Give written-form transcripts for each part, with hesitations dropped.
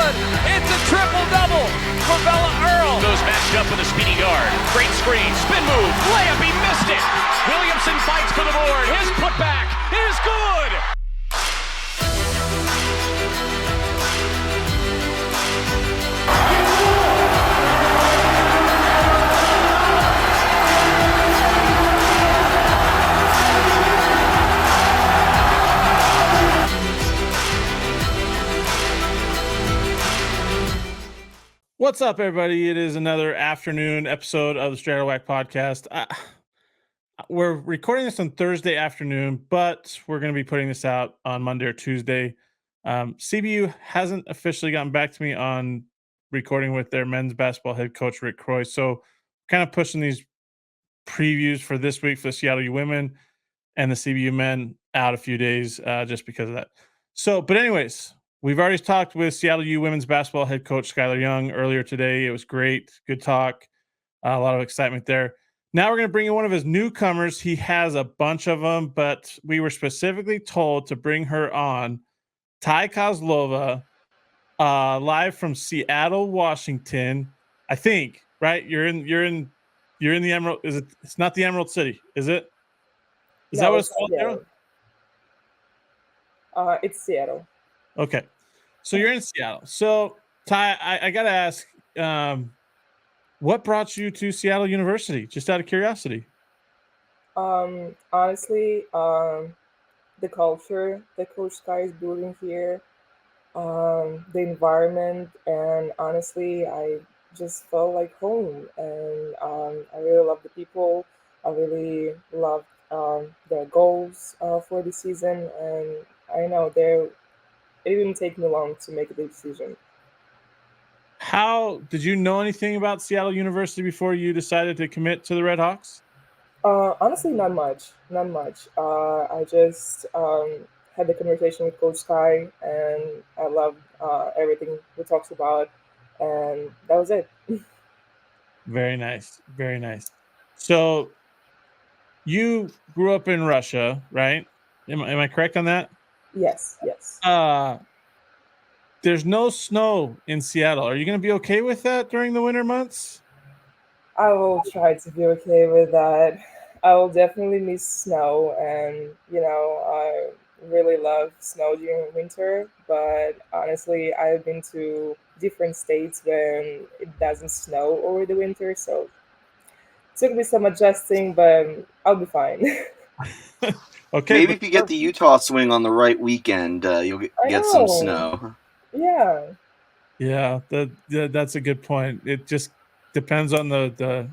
good. It's a triple-double for Bella Earl. Goes matched up with a speedy guard. Great screen, spin move, layup, he missed it. Williamson fights for the board. His putback is good. What's up, everybody? It is another afternoon episode of the Straight Outta Whack podcast. We're recording this on Thursday afternoon, but we're going to be putting this out on Monday or Tuesday. CBU hasn't officially gotten back to me on recording with their men's basketball head coach, Rick Croy. So kind of pushing these previews for this week for the Seattle U women and the CBU men out a few days just because of that. So, but anyways, we've already talked with Seattle U women's basketball head coach Skyler Young earlier today. It was great. Good talk. A lot of excitement there. Now we're going to bring in one of his newcomers. He has a bunch of them, but we were specifically told to bring her on. Tai Kozlova, live from Seattle, Washington. I think, right? You're in the Emerald. Is it? It's not the Emerald City, is it? Is that what it's called? Seattle. It's Seattle. Okay. So you're in Seattle. So Tai, I got to ask, what brought you to Seattle University? Just out of curiosity. Honestly, the culture that Coach Sky is building here, the environment, and honestly, I just felt like home. And I really love the people. I really love their goals for the season, and I know it didn't take me long to make the decision. How did you know anything about Seattle University before you decided to commit to the Redhawks? Honestly, not much. Not much. I just had the conversation with Coach Sky, and I loved everything we talked about, and that was it. Very nice. Very nice. So you grew up in Russia, right? Am I correct on that? Yes, yes. There's no snow in Seattle. Are you going to be okay with that during the winter months? I will try to be okay with that. I will definitely miss snow, and I really love snow during winter. But honestly, I've been to different states when it doesn't snow over the winter, so it took me some adjusting, but I'll be fine. Okay. Maybe if you get the Utah swing on the right weekend, you'll get some snow. Yeah. Yeah, that's a good point. It just depends on the.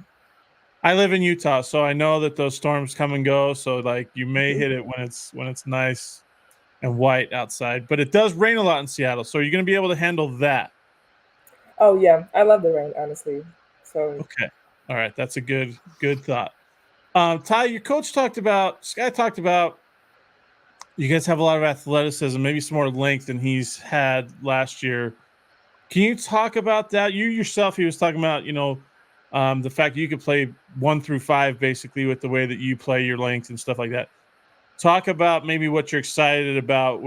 I live in Utah, so I know that those storms come and go. So like you may hit it when it's nice and white outside, but it does rain a lot in Seattle. So you're going to be able to handle that. Oh yeah, I love the rain, honestly. So okay, all right, that's a good thought. Tai, your coach Sky talked about. You guys have a lot of athleticism, maybe some more length than he's had last year. Can you talk about that? You yourself, he was talking about, the fact that you could play 1 through 5 basically with the way that you play your length and stuff like that. Talk about maybe what you're excited about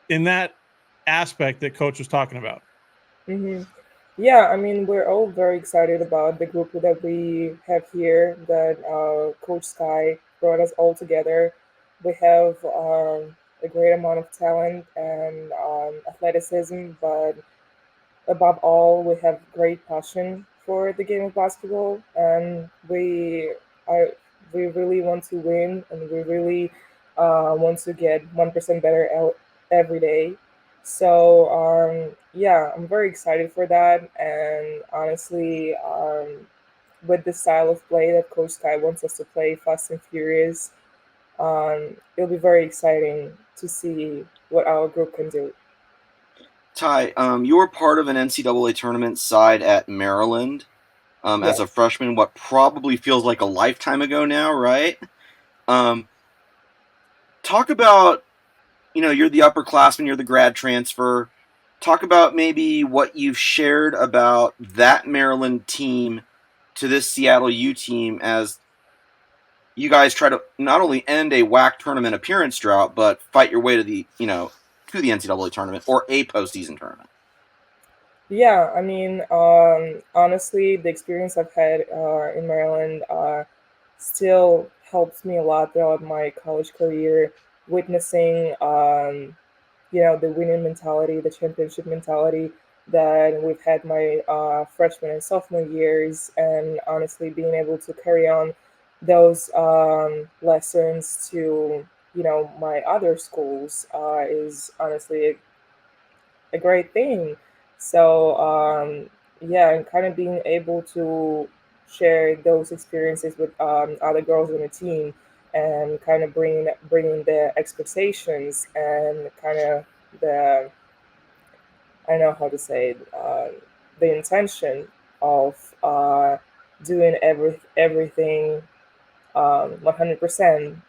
in that aspect that coach was talking about. Mm-hmm. Yeah, I mean, we're all very excited about the group that we have here, that Coach Sky brought us all together. We have a great amount of talent and athleticism, but above all, we have great passion for the game of basketball, and we really want to win, and we really want to get 1% better every day. So yeah, I'm very excited for that, and honestly, with the style of play that Coach Sky wants us to play, fast and furious. It'll be very exciting to see what our group can do. Tai, you were part of an NCAA tournament side at Maryland as a freshman, what probably feels like a lifetime ago now, right? Talk about, you're the upperclassman, you're the grad transfer. Talk about maybe what you've shared about that Maryland team to this Seattle U team as you guys try to not only end a WAC tournament appearance drought, but fight your way to the, to the NCAA tournament or a postseason tournament? Yeah, I mean, honestly, the experience I've had in Maryland still helps me a lot throughout my college career, witnessing, the winning mentality, the championship mentality that we've had my freshman and sophomore years, and honestly, being able to carry on those lessons to, my other schools is honestly a great thing. So yeah, and kind of being able to share those experiences with other girls on the team, and kind of bringing the expectations and kind of the, I don't know how to say it, the intention of doing everything 100%,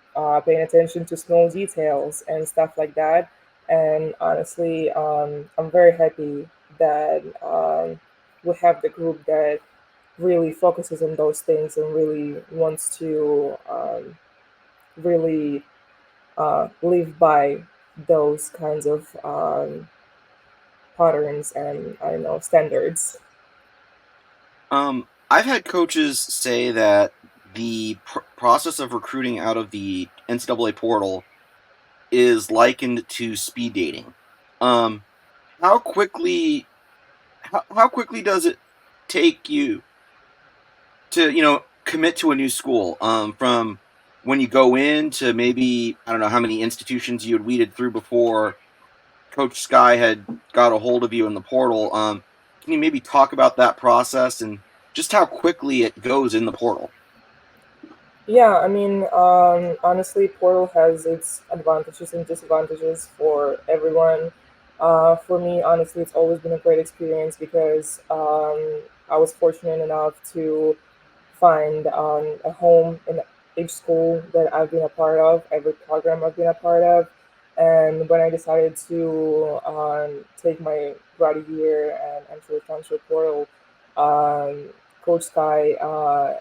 paying attention to small details and stuff like that. And honestly, I'm very happy that we have the group that really focuses on those things and really wants to really live by those kinds of patterns and, I don't know, standards. I've had coaches say that the process of recruiting out of the NCAA portal is likened to speed dating. Um, how quickly how quickly does it take you to commit to a new school? From when you go in to maybe I don't know how many institutions you had weeded through before Coach Sky had got a hold of you in the portal. Can you maybe talk about that process and just how quickly it goes in the portal? Yeah, I mean, honestly, Portal has its advantages and disadvantages for everyone. For me, honestly, it's always been a great experience because I was fortunate enough to find a home in each school that I've been a part of, every program I've been a part of. And when I decided to take my grad year and enter the transfer portal, um, Coach Sky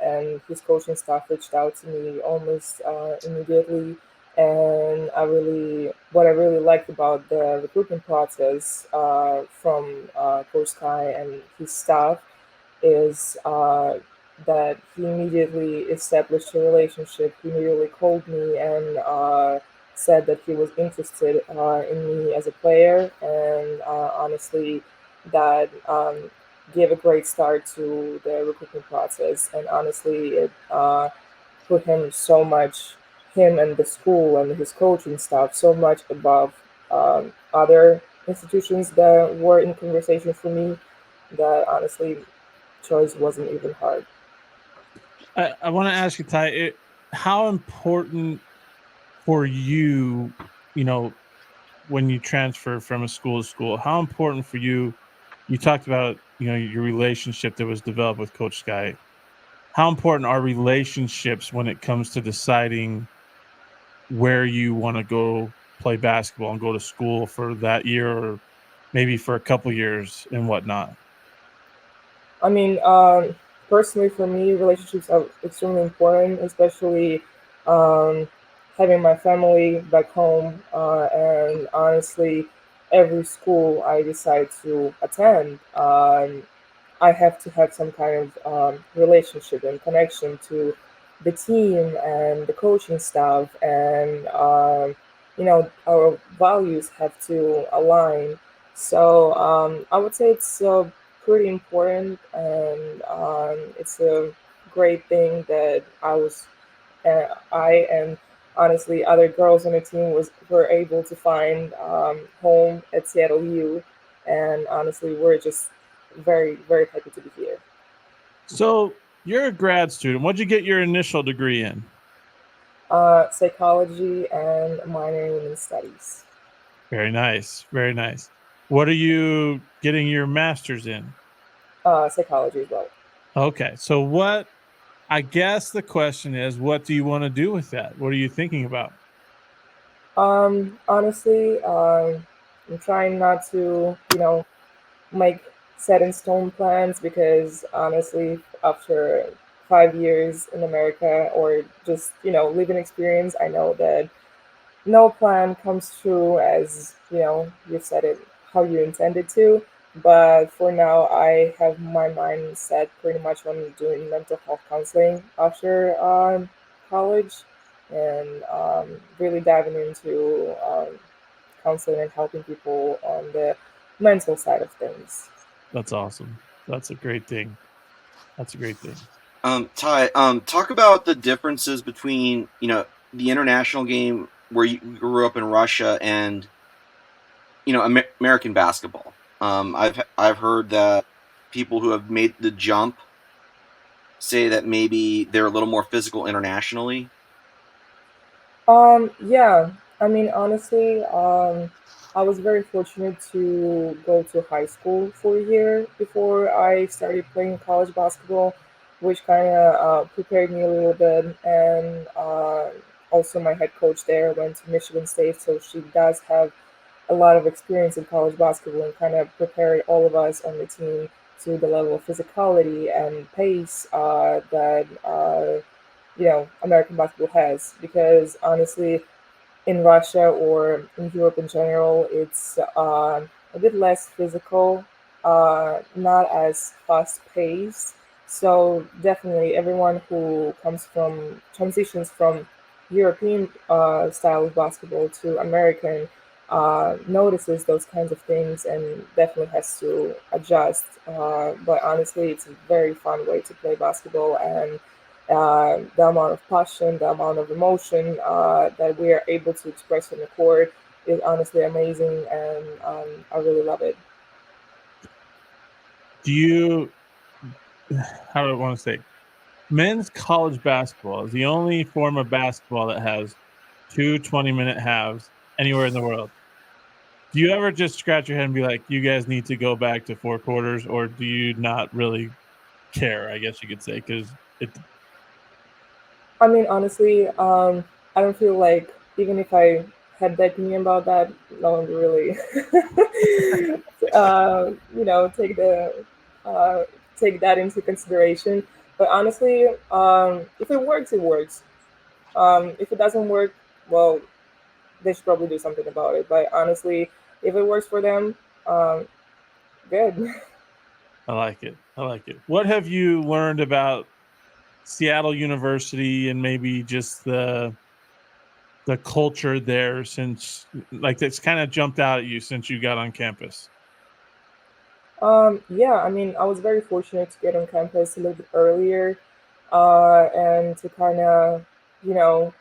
and his coaching staff reached out to me almost immediately. And what I really liked about the recruitment process from Coach Sky and his staff is that he immediately established a relationship. He immediately called me and said that he was interested in me as a player, and honestly, that gave a great start to the recruitment process. And honestly, it put him and the school and his coaching staff, so much above other institutions that were in conversation for me, that honestly choice wasn't even hard. I want to ask you, Ty, how important for you, you know, when you transfer from a school to school, how important for you? You talked about, your relationship that was developed with Coach Sky. How important are relationships when it comes to deciding where you want to go play basketball and go to school for that year or maybe for a couple years and whatnot? I mean, personally, for me, relationships are extremely important, especially um, having my family back home. And honestly, every school I decide to attend, I have to have some kind of relationship and connection to the team and the coaching staff, and our values have to align. So I would say it's pretty important, and it's a great thing that I and honestly other girls on the team were able to find home at Seattle U, and honestly we're just very very happy to be here. So you're a grad student. What'd you get your initial degree in? Psychology and minor in women's studies. Very nice. Very nice. What are you getting your master's in? Psychology as well. Okay. So I guess the question is, what do you want to do with that? What are you thinking about? Honestly, I'm trying not to, make set in stone plans, because honestly, after 5 years in America, or just living experience, I know that no plan comes true as you said it how you intended to. But for now, I have my mind set pretty much on doing mental health counseling after college, and really diving into counseling and helping people on the mental side of things. That's awesome. That's a great thing. That's a great thing. Tai, talk about the differences between the international game where you grew up in Russia and American basketball. I've heard that people who have made the jump say that maybe they're a little more physical internationally. Yeah, I mean, honestly, I was very fortunate to go to high school for a year before I started playing college basketball, which kind of prepared me a little bit. And also, my head coach there went to Michigan State, so she does have a lot of experience in college basketball and kind of prepared all of us on the team to the level of physicality and pace that American basketball has. Because honestly, in Russia or in Europe in general, it's a bit less physical, not as fast paced. So definitely, everyone who transitions from European style of basketball to American notices those kinds of things and definitely has to adjust. But honestly, it's a very fun way to play basketball, and the amount of passion, the amount of emotion that we are able to express on the court is honestly amazing, and I really love it. Do you, how do I want to say? Men's college basketball is the only form of basketball that has two 20-minute halves anywhere in the world. Do you ever just scratch your head and be like, you guys need to go back to four quarters, or do you not really care? I guess you could say, because it. I mean, honestly, I don't feel like even if I had that opinion about that, no one would really, take uh, take that into consideration. But honestly, if it works, it works. If it doesn't work, well, they should probably do something about it. But honestly, if it works for them, um, good. I like it. I like it. What have you learned about Seattle University and maybe just the culture there since, like, that's kind of jumped out at you since you got on campus? Yeah, I mean, I was very fortunate to get on campus a little bit earlier, and to kind of, you know,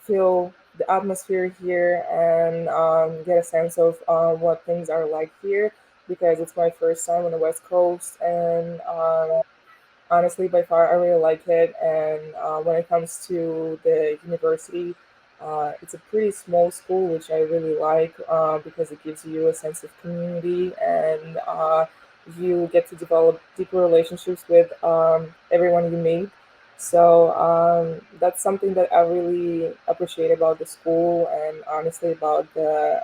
feel the atmosphere here and get a sense of what things are like here, because it's my first time on the West Coast, and honestly, by far, I really like it. And when it comes to the university, it's a pretty small school, which I really like because it gives you a sense of community, and you get to develop deeper relationships with everyone you meet. So that's something that I really appreciate about the school, and honestly about the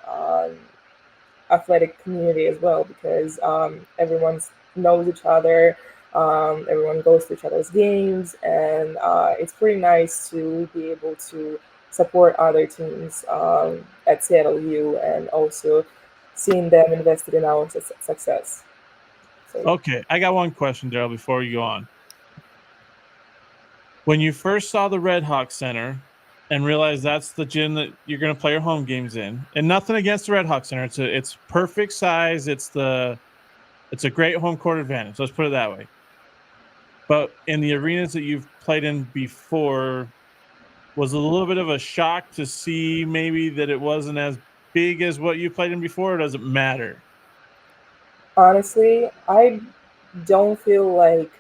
athletic community as well, because everyone knows each other, everyone goes to each other's games, and it's pretty nice to be able to support other teams at Seattle U, and also seeing them invested in our success. So yeah. Okay, I got one question, Daryl, before you go on. When you first saw the Red Hawk Center and realized that's the gym that you're going to play your home games in, and nothing against the Red Hawk Center, it's perfect size. It's a great home court advantage. Let's put it that way. But in the arenas that you've played in before, was it a little bit of a shock to see maybe that it wasn't as big as what you played in before? Or does it matter? Honestly, I don't feel like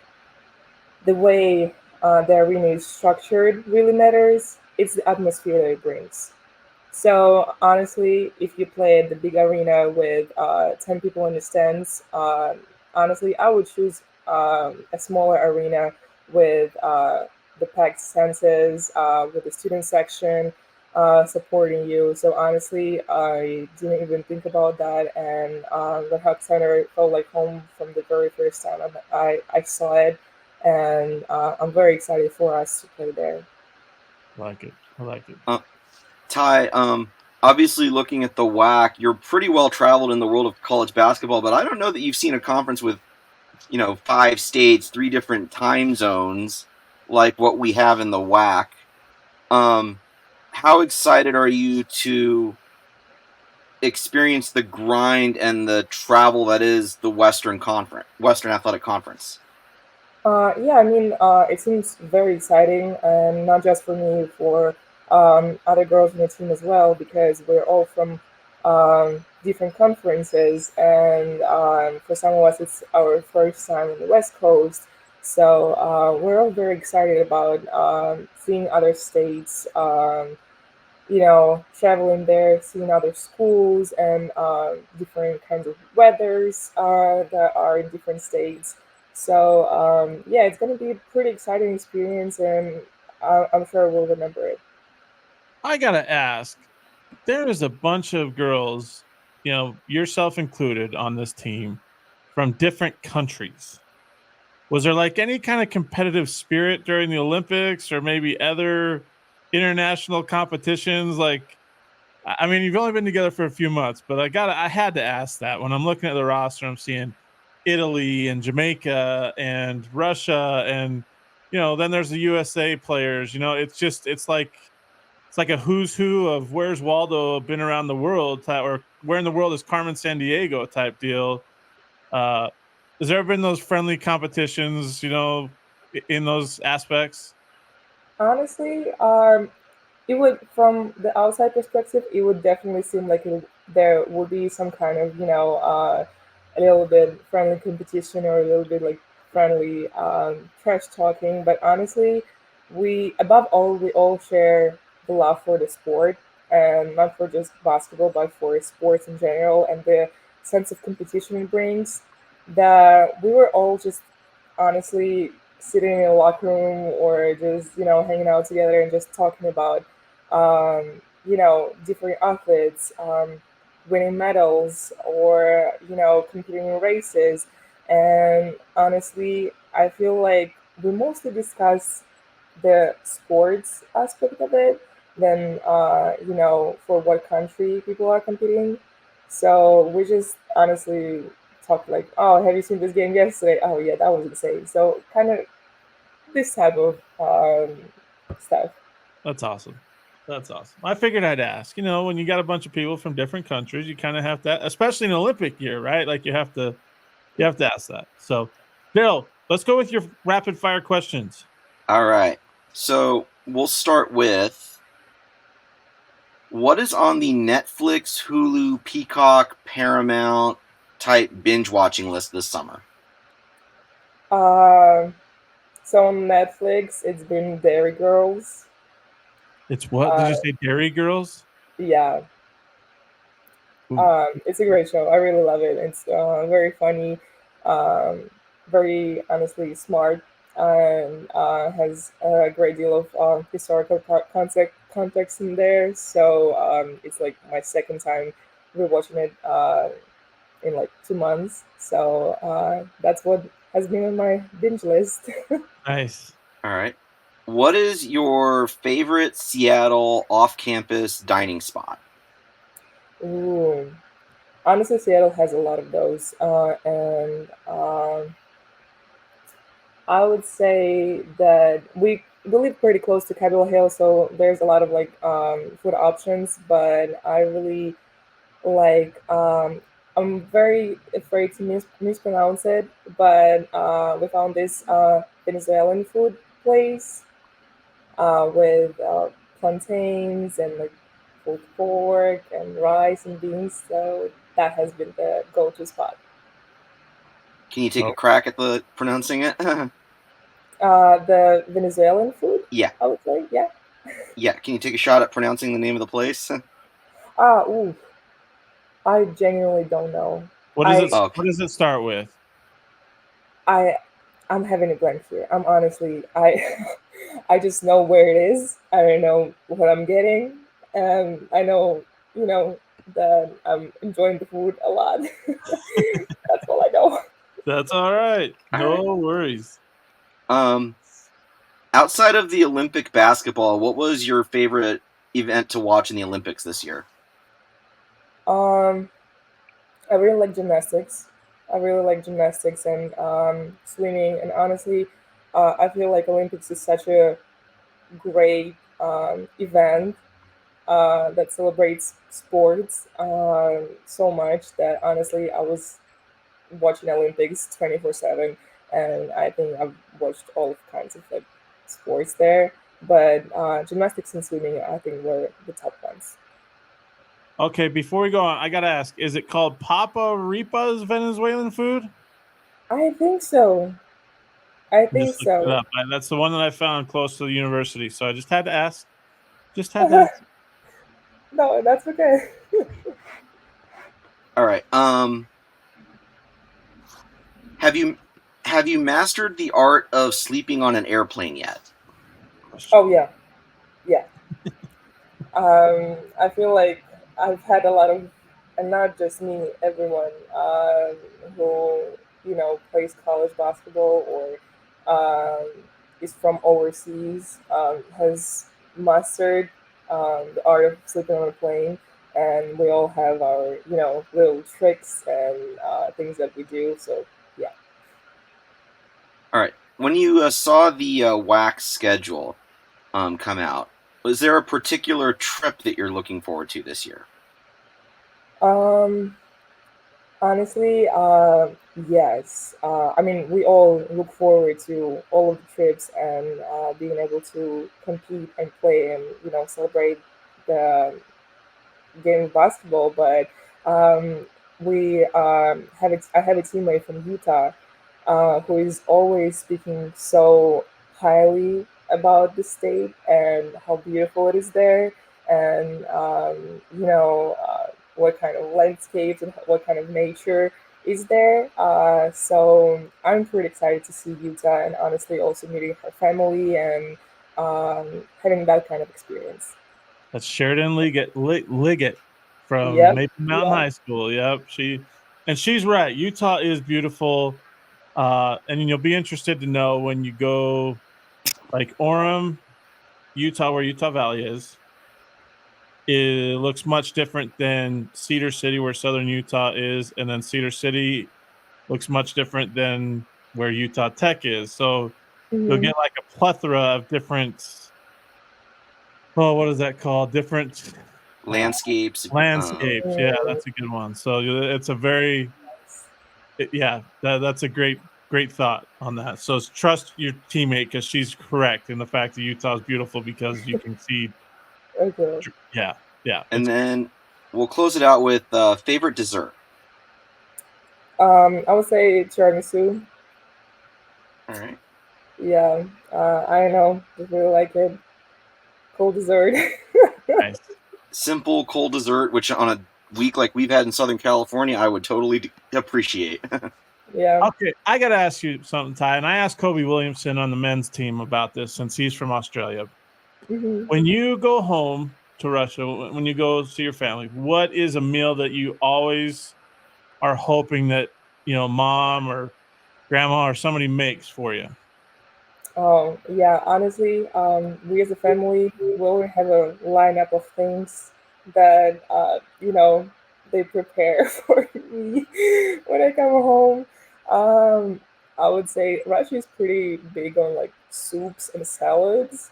the way the arena is structured really matters. It's the atmosphere that it brings. So honestly, if you play at the big arena with 10 people in the stands, honestly, I would choose a smaller arena with the packed stances, with the student section supporting you. So honestly, I didn't even think about that, and the Hub Center felt like home from the very first time I saw it, and I'm very excited for us to play there. I like it. I like it. Tai, obviously looking at the WAC, you're pretty well traveled in the world of college basketball, but I don't know that you've seen a conference with, 5 states, 3 different time zones like what we have in the WAC. How excited are you to experience the grind and the travel that is the Western Athletic Conference? Yeah, I mean, it seems very exciting, and not just for me, for other girls in the team as well, because we're all from different conferences, and for some of us, it's our first time on the West Coast. So we're all very excited about seeing other states, traveling there, seeing other schools and different kinds of weathers that are in different states. So yeah, it's going to be a pretty exciting experience, and I'm sure we'll remember it. I gotta ask, there is a bunch of girls, yourself included, on this team from different countries. Was there like any kind of competitive spirit during the Olympics or maybe other international competitions? Like, I mean, you've only been together for a few months, but I had to ask that. When I'm looking at the roster, I'm seeing Italy and Jamaica and Russia, and then there's the USA players. It's like a who's who of where's Waldo been around the world type, or where in the world is Carmen San Diego type deal. Uh, has there ever been those friendly competitions, in those aspects? Honestly, it would, from the outside perspective, it would definitely seem like there would be some kind of, a little bit friendly competition, or a little bit like friendly trash talking. But honestly, above all, we all share the love for the sport, and not for just basketball, but for sports in general, and the sense of competition it brings. That we were all just honestly sitting in a locker room, or just hanging out together and just talking about different athletes, winning medals, or competing in races. And honestly, I feel like we mostly discuss the sports aspect of it than for what country people are competing. So we just honestly talk like, oh, have you seen this game yesterday? Oh yeah, that was insane. So kind of this type of stuff. That's awesome. That's awesome. I figured I'd ask. When you got a bunch of people from different countries, you kind of have to, especially in Olympic year, right? Like you have to ask that. So, Daryl, let's go with your rapid fire questions. All right. So we'll start with, what is on the Netflix, Hulu, Peacock, Paramount type binge watching list this summer? Uh, so on Netflix, it's been Dairy Girls. It's what? Did you say Dairy Girls? Yeah, it's a great show. I really love it. It's very funny, um, very honestly smart, and has a great deal of historical context in there. So it's like my second time rewatching it in like 2 months. So that's what has been on my binge list. Nice. All right. What is your favorite Seattle off-campus dining spot? Ooh. Honestly, Seattle has a lot of those, and I would say that we live pretty close to Capitol Hill, so there's a lot of like food options. But I really like, I'm very afraid to mispronounce it, but we found this Venezuelan food place with plantains and like pulled pork and rice and beans. So that has been the go-to spot. Can you take a Oh. crack at the pronouncing it? The Venezuelan food, Yeah. I would say, yeah. Yeah. Can you take a shot at pronouncing the name of the place? Ooh, I genuinely don't know. What does it? I Okay. What does it start with? I I'm having a blank here. I'm honestly I just know where it is. I don't know what I'm getting. I know, that I'm enjoying the food a lot. That's all I know. That's all right. All No right. worries. Outside of the Olympic basketball, what was your favorite event to watch in the Olympics this year? Um, I really like gymnastics. I really like gymnastics and swimming. And honestly, I feel like Olympics is such a great event that celebrates sports so much that honestly, I was watching Olympics 24/7, and I think I've watched all kinds of like sports there. But gymnastics and swimming, I think, were the top ones. Okay, before we go on, I gotta ask: is it called Papa Ripa's Venezuelan food? I think so. I I think just looked it so. up. That's the one that I found close to the university, so I just had to ask. Just had to ask. No, that's okay. All right. Have you mastered the art of sleeping on an airplane yet? Oh yeah, yeah. I feel like I've had a lot of, and not just me, everyone who plays college basketball or is from overseas has mastered the art of sleeping on a plane, and we all have our little tricks and things that we do. So yeah. All right. When you saw the wax schedule come out, was there a particular trip that you're looking forward to this year? Um, Honestly, yes. I mean, we all look forward to all of the trips and being able to compete and play and celebrate the game of basketball. But we I have a teammate from Utah who is always speaking so highly about the state and how beautiful it is there, and what kind of landscapes and what kind of nature is there. So I'm pretty excited to see Utah and honestly also meeting her family and having that kind of experience. That's Sheridan Liggett from Yep. Maple Mountain Yeah. High School. Yep, she's right. Utah is beautiful, and you'll be interested to know when you go, like Orem, Utah, where Utah Valley is. It looks much different than Cedar City, where Southern Utah is, and then Cedar City looks much different than where Utah Tech is. So you'll Hmm. get like a plethora of different. Oh, what is that called? Different Landscapes. landscapes. Yeah, that's a good one. So it's a very, yeah, that's a great thought on that. So trust your teammate because she's correct in the fact that Utah is beautiful because you can see. Okay. Yeah, yeah. And It's then we'll close it out with favorite dessert. I would say tiramisu. All right. Yeah, I don't know. Just really like it. Cold dessert. nice. Simple cold dessert, which on a week like we've had in Southern California, I would totally appreciate. Yeah. Okay, I got to ask you something, Ty. And I asked Kobe Williamson on the men's team about this since he's from Australia. Hmm. When you go home to Russia, when you go see your family, what is a meal that you always are hoping that mom or grandma or somebody makes for you? Oh, yeah. Honestly, we as a family will have a lineup of things that they prepare for me when I come home. Um, I would say Russia is pretty big on like soups and salads.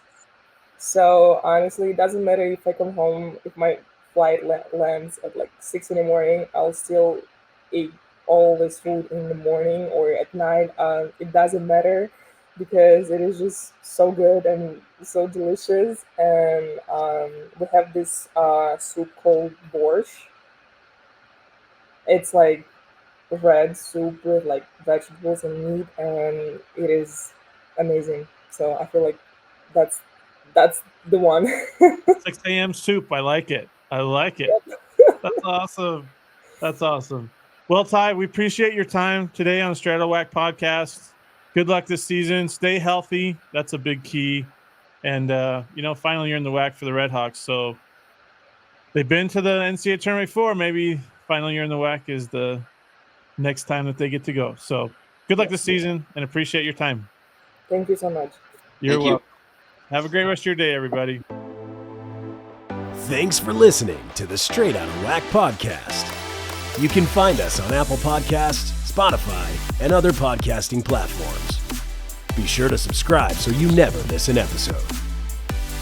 So honestly, it doesn't matter if I come home, if my flight lands at like 6 in the morning, I'll still eat all this food in the morning or at night. It doesn't matter because it is just so good and so delicious. And we have this soup called borscht. It's like red soup with like vegetables and meat, and it is amazing. So I feel like that's that's the one. 6 a.m. soup. I like it. I like it. That's awesome. That's awesome. Well, Ty, we appreciate your time today on the Straddle Whack podcast. Good luck this season. Stay healthy. That's a big key. And finally you're in the whack for the Redhawks. So they've been to the NCAA tournament before. Maybe finally you're in the whack is the next time that they get to go. So good luck this Yes. season and appreciate your time. Thank you so much. You're Thank you. welcome. Have a great rest of your day, everybody. Thanks for listening to the Straight Outta Whack podcast. You can find us on Apple Podcasts, Spotify, and other podcasting platforms. Be sure to subscribe so you never miss an episode.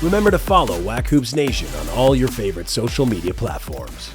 Remember to follow Whack Hoops Nation on all your favorite social media platforms.